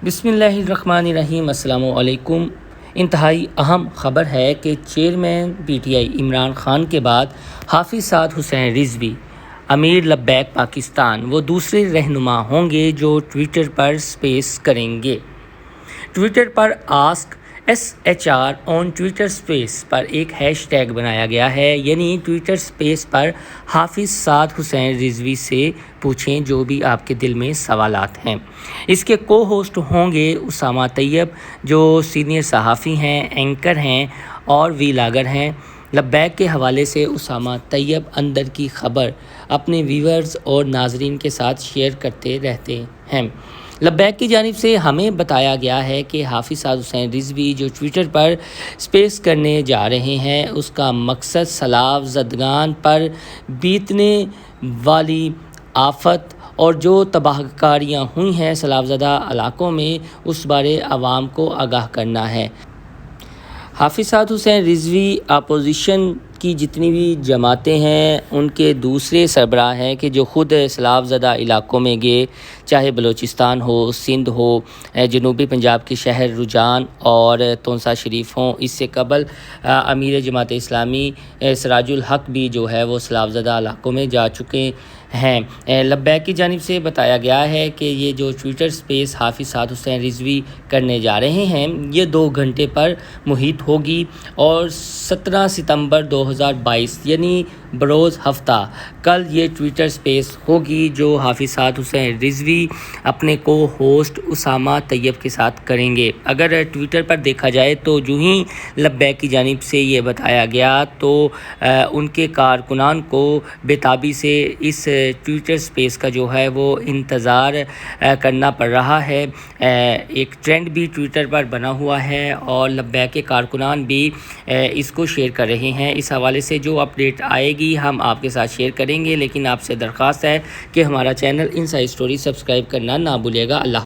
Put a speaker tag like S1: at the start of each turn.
S1: بسم اللہ الرحمن الرحیم۔ السلام علیکم۔ انتہائی اہم خبر ہے کہ chairman P T I Imran Khan کے بعد حافظ سعد حسین رضوی امیر لبیک پاکستان وہ دوسرے رہنما ہوں گے جو ٹویٹر پر سپیس کریں گے۔ ٹویٹر پر ask S H R on Twitter space پر ایک ہیش ٹیگ بنایا گیا ہے، یعنی ٹویٹر سپیس پر حافظ سعد حسین رضوی سے پوچھیں جو بھی آپ کے دل میں سوالات ہیں۔ اس کے کو ہوسٹ ہوں گے اسامہ طیب جو سینئر صحافی ہیں، اینکر ہیں اور ویلاگر ہیں۔ لبیک کے حوالے سے اسامہ طیب اندر کی خبر اپنے ویورز اور ناظرین کے ساتھ شیئر کرتے رہتے ہیں۔ لبیک کی جانب سے ہمیں بتایا گیا ہے کہ حافظ سعد حسین رضوی جو ٹویٹر پر سپیس کرنے جا رہے ہیں، اس کا مقصد سیلاب زدگان پر بیتنے والی آفت اور جو تباہ کاریاں ہوئی ہیں سیلاب زدہ علاقوں میں، اس بارے عوام کو آگاہ کرنا ہے۔ حافظ سعد حسین رضوی اپوزیشن کی جتنی بھی جماعتیں ہیں ان کے دوسرے سربراہ ہیں کہ جو خود سیلاب زدہ علاقوں میں گئے، چاہے بلوچستان ہو، سندھ ہو، جنوبی پنجاب کے شہر رجان اور تونسا شریف ہوں۔ اس سے قبل امیر جماعت اسلامی سراج الحق بھی جو ہے وہ سیلاب زدہ علاقوں میں جا چکے ہیں۔ لبیک کی جانب سے بتایا گیا ہے کہ یہ جو ٹویٹر سپیس حافظ سعد حسین رضوی کرنے جا رہے ہیں یہ 2 گھنٹے پر محیط ہوگی اور 17 ستمبر 2022 یعنی بروز ہفتہ کل یہ ٹویٹر سپیس ہوگی جو حافظ سعد حسین رضوی اپنے کو ہوسٹ اسامہ طیب کے ساتھ کریں گے۔ اگر ٹویٹر پر دیکھا جائے تو جو ہی لبیک کی جانب سے یہ بتایا گیا تو ان کے کارکنان کو بےتابی سے اس ٹویٹر سپیس کا جو ہے وہ انتظار کرنا پڑ رہا ہے۔ ایک ٹرینڈ بھی ٹویٹر پر بنا ہوا ہے اور لبیک کے کارکنان بھی اس کو شیئر کر رہے ہیں۔ اس حوالے سے جو اپڈیٹ آئے گی ہم آپ کے ساتھ شیئر کریں گے، لیکن آپ سے درخواست ہے کہ ہمارا چینل انسائیڈ اسٹوری سبسکرائب کرنا نہ بھولیے گا۔ اللہ